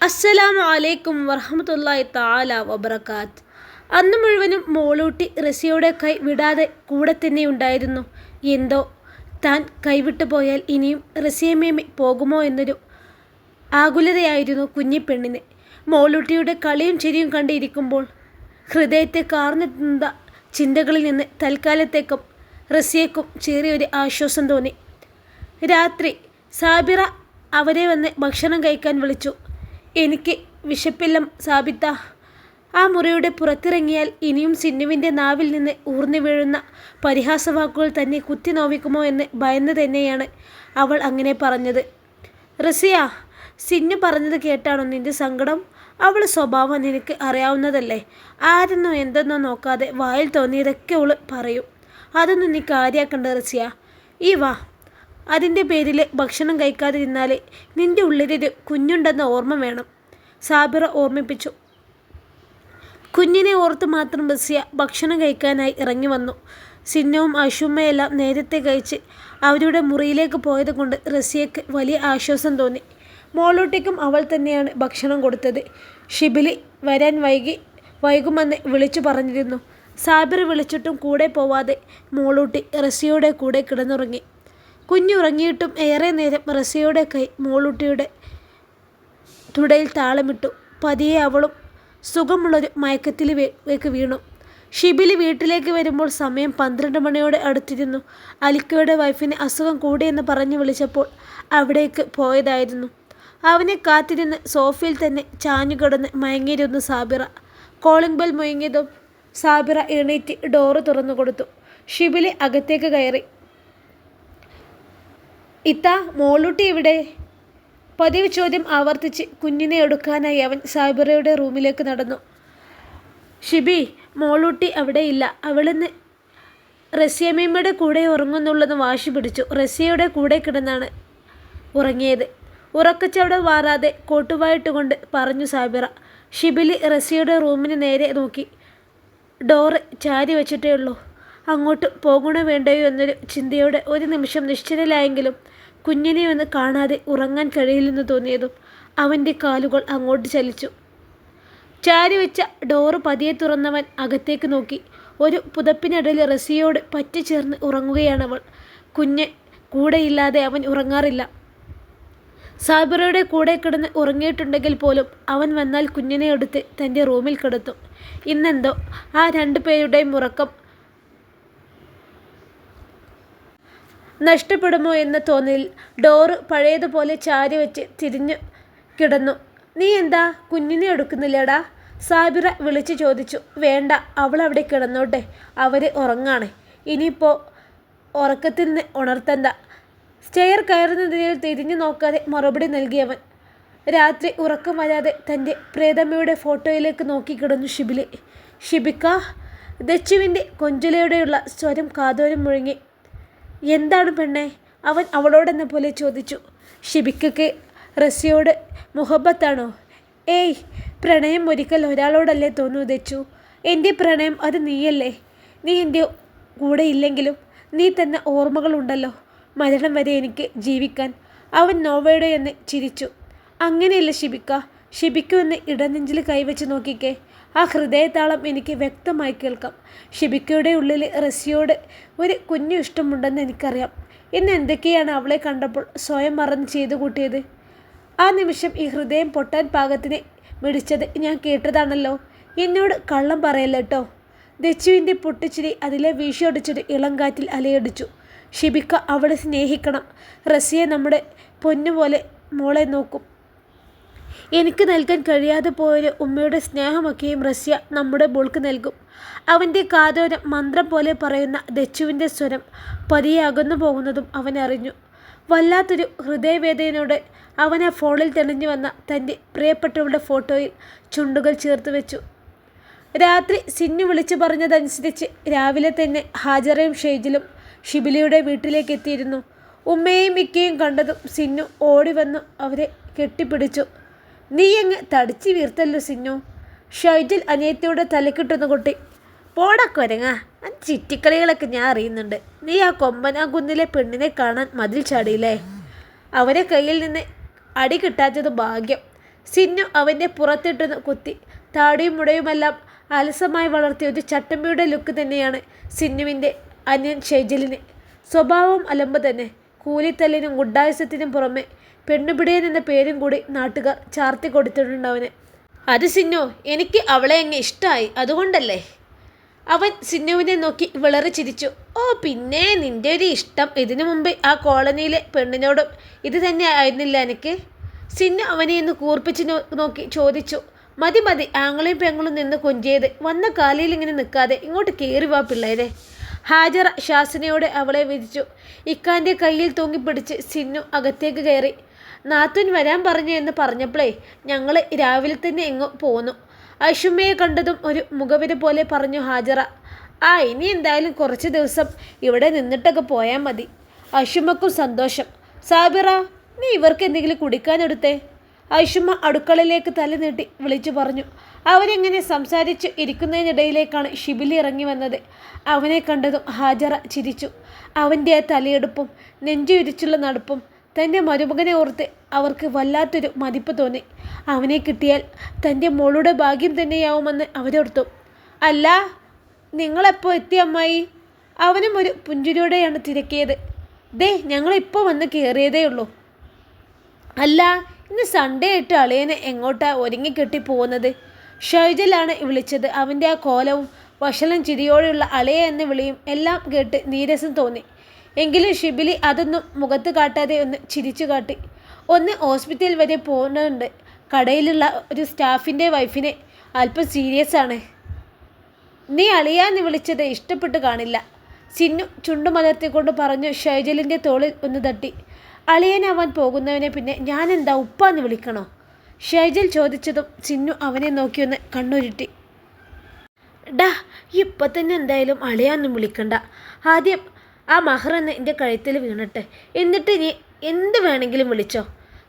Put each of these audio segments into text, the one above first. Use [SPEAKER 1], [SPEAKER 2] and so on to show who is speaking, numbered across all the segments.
[SPEAKER 1] അസ്സലാമു അലൈക്കും വറഹ്മത്തുള്ളാഹി തആല വബറകാത്ത്. അന്ന് മുഴുവനും മോളൂട്ടി റസിയയുടെ കൈ വിടാതെ കൂടെ തന്നെ ഉണ്ടായിരുന്നു. എന്തോ താൻ കൈവിട്ടു പോയാൽ ഇനിയും റസിയമേമി പോകുമോ എന്നൊരു ആകുലതയായിരുന്നു കുഞ്ഞിപ്പെണ്ണിന്. മോളൂട്ടിയുടെ കളിയും ചിരിയും കണ്ടിരിക്കുമ്പോൾ ഹൃദയത്തെ കാർന്നെത്തുന്ന ചിന്തകളിൽ നിന്ന് തൽക്കാലത്തേക്കും റസിയക്കും ചെറിയൊരു ആശ്വാസം തോന്നി. രാത്രി സാബിറ അവരെ വന്ന് ഭക്ഷണം കഴിക്കാൻ വിളിച്ചു. എനിക്ക് വിശപ്പില്ല സാബിത്ത. ആ മുറിയുടെ പുറത്തിറങ്ങിയാൽ ഇനിയും സിന്നുവിൻ്റെ നാവിൽ നിന്ന് ഊർന്നു വീഴുന്ന പരിഹാസവാക്കുകൾ തന്നെ കുത്തി നോവിക്കുമോ എന്ന് ഭയന്ന് തന്നെയാണ് അവൾ അങ്ങനെ പറഞ്ഞത്. റസിയ, സിന്നു പറഞ്ഞത് കേട്ടാണോ നിൻ്റെ സങ്കടം? അവൾ സ്വഭാവം നിനക്ക് അറിയാവുന്നതല്ലേ. ആരെന്നോ എന്തെന്നോ നോക്കാതെ വായിൽ തോന്നിയതൊക്കെ അവൾ പറയും. അതൊന്നും നീ കാര്യാക്കണ്ട റസിയ. ഈ വാ. അതിൻ്റെ പേരിൽ ഭക്ഷണം കഴിക്കാതിരുന്നാൽ നിൻ്റെ ഉള്ളിലൊരു കുഞ്ഞുണ്ടെന്ന ഓർമ്മ വേണം, സാബിറ ഓർമ്മിപ്പിച്ചു. കുഞ്ഞിനെ ഓർത്ത് മാത്രം റസിയ ഭക്ഷണം കഴിക്കാനായി ഇറങ്ങി വന്നു. സിന്നവും അശുമ്മയെല്ലാം നേരത്തെ കഴിച്ച് അവരുടെ മുറിയിലേക്ക് പോയത് കൊണ്ട് റസിയക്ക് വലിയ ആശ്വാസം തോന്നി. മോളൂട്ടിക്കും അവൾ തന്നെയാണ് ഭക്ഷണം കൊടുത്തത്. ഷിബിലി വരാൻ വൈകുമെന്ന് വിളിച്ചു പറഞ്ഞിരുന്നു. സാബിർ വിളിച്ചിട്ടും കൂടെ പോവാതെ മോളൂട്ടി റസിയയുടെ കൂടെ കിടന്നുറങ്ങി. കുഞ്ഞുറങ്ങിയിട്ടും ഏറെ നേരം റസിയയുടെ കൈ മോളൂട്ടിയുടെ തുടയിൽ താളമിട്ടു. പതിയെ അവളും സുഖമുള്ളൊരു മയക്കത്തിലേക്ക് വീണു. ഷിബിലി വീട്ടിലേക്ക് വരുമ്പോൾ സമയം 12 മണിയോടെ അടുത്തിരുന്നു. അലിക്കയുടെ വൈഫിന് അസുഖം കൂടിയെന്ന് പറഞ്ഞു വിളിച്ചപ്പോൾ അവിടേക്ക് പോയതായിരുന്നു. അവനെ കാത്തിരുന്ന് സോഫയിൽ തന്നെ ചാഞ്ഞുകിടന്ന് മയങ്ങിയിരുന്നു സാബിറ. കോളിംഗ് ബെൽ മുഴങ്ങിയതും സാബിറ എണീറ്റ് ഡോറ് തുറന്നു കൊടുത്തു. ഷിബിലി അകത്തേക്ക് കയറി. ഇത്താ, മോളൂട്ടി ഇവിടെ? പതിവ് ചോദ്യം ആവർത്തിച്ച് കുഞ്ഞിനെ എടുക്കാനായി അവൻ സാബിറയുടെ റൂമിലേക്ക് നടന്നു. ഷിബി, മോളൂട്ടി അവിടെയില്ല. അവളിന്ന് റസിയമയുടെ കൂടെ ഉറങ്ങുന്നുള്ളത് വാശി പിടിച്ചു. റസിയയുടെ കൂടെ കിടന്നാണ് ഉറങ്ങിയത്. ഉറക്കച്ചവടം മാറാതെ കോട്ടുവായിട്ടുകൊണ്ട് പറഞ്ഞു സാബിറ. ഷിബിലി റസിയയുടെ റൂമിന് നേരെ നോക്കി. ഡോറ് ചാരി വച്ചിട്ടേ ഉള്ളൂ. അങ്ങോട്ട് പോകണോ വേണ്ടയോ എന്നൊരു ചിന്തയോടെ ഒരു നിമിഷം നിശ്ചലനായെങ്കിലും കുഞ്ഞിനെ ഒന്ന് കാണാതെ ഉറങ്ങാൻ കഴിയില്ലെന്ന് തോന്നിയതും അവൻ്റെ കാലുകൾ അങ്ങോട്ട് ചലിച്ചു. ചാരിവെച്ച ഡോറ് പതിയെ തുറന്നവൻ അകത്തേക്ക് നോക്കി. ഒരു പുതപ്പിനിടയിൽ റസിയോട് പറ്റിച്ചേർന്ന് ഉറങ്ങുകയാണവൾ. കുഞ്ഞ് കൂടെയില്ലാതെ അവൻ ഉറങ്ങാറില്ല. സാബിറയുടെ കൂടെ കിടന്ന് ഉറങ്ങിയിട്ടുണ്ടെങ്കിൽ പോലും അവൻ വന്നാൽ കുഞ്ഞിനെ എടുത്ത് തൻ്റെ റൂമിൽ കിടത്തും. ഇന്നെന്തോ ആ 2 പേരുടെയും ഉറക്കം നഷ്ടപ്പെടുമോ എന്ന തോന്നലിൽ ഡോറ് പഴയതുപോലെ ചാരി വെച്ച് തിരിഞ്ഞു കിടന്നു. നീ എന്താ കുഞ്ഞിനെ എടുക്കുന്നില്ലടാ? സാബിറ വിളിച്ചു ചോദിച്ചു. വേണ്ട, അവൾ അവിടെ കിടന്നോട്ടെ. അവർ ഉറങ്ങാണ്. ഇനിയിപ്പോൾ ഉറക്കത്തിൽ നിന്ന് ഉണർത്തണ്ട. സ്റ്റെയർ കയറുന്നതിൽ തിരിഞ്ഞു നോക്കാതെ മറുപടി നൽകിയവൻ. രാത്രി ഉറക്കം വരാതെ തൻ്റെ പ്രേതമ്മയുടെ ഫോട്ടോയിലേക്ക് നോക്കിക്കിടന്നു ഷിബിലി. ഷിബിക്ക. ദച്ചുവിൻ്റെ കൊഞ്ചുലയോടെയുള്ള സ്വരം കാതോരം മുഴങ്ങി. എന്താണ് പെണ്ണെ? അവൻ അവളോടെന്ന പോലെ ചോദിച്ചു. ഷിബിക്കയ്ക്ക് റസിയോട് മുഹബത്താണോ? ഏയ്, പ്രണയം ഒരിക്കൽ ഒരാളോടല്ലേ തോന്നൂ ദച്ചു. എൻ്റെ പ്രണയം അത് നീയല്ലേ. നീ എൻ്റെ കൂടെ ഇല്ലെങ്കിലും നീ തന്ന ഓർമ്മകളുണ്ടല്ലോ, മരണം വരെ എനിക്ക് ജീവിക്കാൻ. അവൻ നോവയുടെ എന്ന് ചിരിച്ചു. അങ്ങനെയല്ല ഷിബിക്ക. ഷിബിക്കുമെന്ന് ഇടനെഞ്ചിൽ കൈവച്ച് നോക്കിക്കേ. ആ ഹൃദയതാളം എനിക്ക് വ്യക്തമായി കേൾക്കാം. ഷിബിക്കയുടെ ഉള്ളിൽ റസിയോട് ഒരു കുഞ്ഞു ഇഷ്ടമുണ്ടെന്ന് എനിക്കറിയാം. ഇന്ന് എന്തൊക്കെയാണ് അവളെ കണ്ടപ്പോൾ സ്വയം മറന്ന് ചെയ്തു കൂട്ടിയത്. ആ നിമിഷം ഈ ഹൃദയം പൊട്ടാൻ പാകത്തിന് മിടിച്ചത് ഞാൻ കേട്ടതാണല്ലോ. എന്നോട് കള്ളം പറയല്ല കേട്ടോ. ദച്ചുവിൻ്റെ പൊട്ടിച്ചിരി അതിലെ വീശിയൊടിച്ചൊരു ഇളംകാറ്റിൽ അലയടിച്ചു. ഷിബിക്ക അവളെ സ്നേഹിക്കണം. റസിയെ നമ്മുടെ പൊന്നുപോലെ മോളെ നോക്കും. എനിക്ക് നൽകാൻ കഴിയാതെ പോയൊരു ഉമ്മയുടെ സ്നേഹമൊക്കെയും റസിയ നമ്മുടെ മോൾക്ക് നൽകും. അവൻ്റെ കാതോരം മന്ത്രം പോലെ പറയുന്ന ദച്ചുവിൻ്റെ സ്വരം പതിയെ അകന്നു പോകുന്നതും അവൻ അറിഞ്ഞു. വല്ലാത്തൊരു ഹൃദയവേദനയോടെ അവൻ ആ ഫോണിൽ തെളിഞ്ഞു വന്ന തൻ്റെ പ്രിയപ്പെട്ടവളുടെ ഫോട്ടോയിൽ ചുണ്ടുകൾ ചേർത്ത് വെച്ചു. രാത്രി സിന്നു വിളിച്ചു പറഞ്ഞതനുസരിച്ച് രാവിലെ തന്നെ ഹാജറയും ഷെയ്ജിലും ഷിബിലിയുടെ വീട്ടിലേക്ക് എത്തിയിരുന്നു. ഉമ്മയെയും മിക്കയും കണ്ടതും സിന്നു ഓടി വന്നു അവരെ കെട്ടിപ്പിടിച്ചു. നീ അങ്ങ് തടിച്ചു വീർത്തല്ലോ സിന്നു. ഷൈജിൽ അനിയത്തിയുടെ തലക്കിട്ടുന്ന കുട്ടി. പോടക്കൊരങ്ങ, ചിറ്റിക്കളികളൊക്കെ ഞാൻ അറിയുന്നുണ്ട്. നീ ആ കൊമ്പനാ കുന്നിലെ പെണ്ണിനെ കാണാൻ മതിൽ ചാടിയില്ലേ? അവരെ കയ്യിൽ നിന്ന് അടി കിട്ടാത്തത് ഭാഗ്യം. സിന്നു അവൻ്റെ പുറത്തിട്ടൊന്ന് കുത്തി. താടിയും മുടയുമെല്ലാം അലസമായി വളർത്തിയ ഒരു ചട്ടമ്പിയുടെ ലുക്ക് തന്നെയാണ് സിന്നുവിൻ്റെ അനിയൻ ഷൈജലിന്. സ്വഭാവം അലമ്പ് തന്നെ. കൂലിത്തല്ലിനും ഗുഡായുസത്തിനും പുറമെ പെണ്ണുപിടിയൻ എന്ന പേരും കൂടി നാട്ടുകാർ ചാർത്തി കൊടുത്തിട്ടുണ്ട് അവന്. അത് സിന്നു, എനിക്ക് അവളെ അങ്ങ് ഇഷ്ടമായി, അതുകൊണ്ടല്ലേ? അവൻ സിന്നുവിനെ നോക്കി വിളറി ചിരിച്ചു. ഓ പിന്നെ, നിൻ്റെ ഒരു ഇഷ്ടം ഇതിനു മുമ്പ് ആ കോളനിയിലെ പെണ്ണിനോടും ഇത് തന്നെ ആയിരുന്നില്ല എനിക്ക്? സിന്നു അവനെ ഒന്ന് കൂർപ്പിച്ച് നോക്കി ചോദിച്ചു. മതി മതി, ആങ്ങളെയും പെങ്ങളും നിന്ന് കൊഞ്ചിയത്. വന്ന കാലിൽ ഇങ്ങനെ നിൽക്കാതെ ഇങ്ങോട്ട് കയറി വാ പിള്ളേരെ. ഹാജറ ശാസനയോടെ അവളെ വിധിച്ചു. ഇക്കാൻ്റെ കയ്യിൽ തൂങ്ങിപ്പിടിച്ച് സിന്നു അകത്തേക്ക് കയറി. നാത്തുൻ വരാൻ പറഞ്ഞു എന്ന് പറഞ്ഞപ്പോഴേ ഞങ്ങൾ രാവിലെ തന്നെ എങ്ങോ പോന്നു. ഐഷുമ്മയെ കണ്ടതും ഒരു മുഖവിര പോലെ പറഞ്ഞു ഹാജറ. ആ, ഇനി എന്തായാലും കുറച്ച് ദിവസം ഇവിടെ നിന്നിട്ടൊക്കെ പോയാൽ മതി. ഐഷുമ്മക്കും സന്തോഷം. സാബിറ, നീ ഇവർക്ക് എന്തെങ്കിലും കുടിക്കാനെടുത്തേ? ഐഷുമ്മ അടുക്കളയിലേക്ക് തല നീട്ടി വിളിച്ചു പറഞ്ഞു. അവരെങ്ങനെ സംസാരിച്ച് ഇരിക്കുന്നതിനിടയിലേക്കാണ് ഷിബിലി ഇറങ്ങി വന്നത്. അവനെ കണ്ടതും ഹാജറ ചിരിച്ചു. അവൻ്റെ ആ തലയെടുപ്പും നെഞ്ചുവിരിച്ചുള്ള നടപ്പും തൻ്റെ മരുമകനെ ഓർത്ത് അവർക്ക് വല്ലാത്തൊരു മതിപ്പ് തോന്നി. അവനെ കിട്ടിയാൽ തൻ്റെ മോളുടെ ഭാഗ്യം തന്നെയാവുമെന്ന് അവരോർത്തു. അല്ല, നിങ്ങളെപ്പോൾ എത്തി അമ്മായി? അവനും ഒരു പുഞ്ചിരിയോടെയാണ് തിരക്കിയത്. ദേ, ഞങ്ങളിപ്പോൾ വന്ന് കയറിയതേ ഉള്ളൂ. അല്ല, ഇന്ന് സൺഡേ ആയിട്ട് അളിയനെ എങ്ങോട്ടാ ഒരുങ്ങിക്കെട്ടി പോകുന്നത്? ഷൈജലാണ് വിളിച്ചത്. അവൻ്റെ ആ കോലവും വഷളം ചിരിയോടെയുള്ള അളിയ എന്ന വിളിയും എല്ലാം കേട്ട് നീരസം തോന്നി. എങ്കിലും ഷിബിലി അതൊന്നും മുഖത്ത് കാട്ടാതെ ഒന്ന് ചിരിച്ചു കാട്ടി. ഒന്ന് ഹോസ്പിറ്റൽ വരെ പോകുന്നുണ്ട്. കടയിലുള്ള ഒരു സ്റ്റാഫിൻ്റെ വൈഫിനെ അല്പം സീരിയസ് ആണ്. നീ അളിയാന്ന് വിളിച്ചത് ഇഷ്ടപ്പെട്ട് കാണില്ല. സിന്നു ചുണ്ടുമലർത്തിക്കൊണ്ട് പറഞ്ഞു. ഷൈജലിൻ്റെ തോളിൽ ഒന്ന് തട്ടി. അളിയനാവാൻ പോകുന്നവനെ പിന്നെ ഞാനെന്താ ഉപ്പാന്ന് വിളിക്കണോ? ഷൈജൽ ചോദിച്ചതും സിന്നു അവനെ നോക്കിയൊന്ന് കണ്ണുരുട്ടി. ഡാ, ഇപ്പം തന്നെ എന്തായാലും അളിയാന്നും വിളിക്കണ്ട. ആദ്യം ആ മഹറെന്ന് എൻ്റെ കഴുത്തിൽ വീണട്ടെ, എന്നിട്ട് നീ എന്ത് വേണമെങ്കിലും വിളിച്ചോ.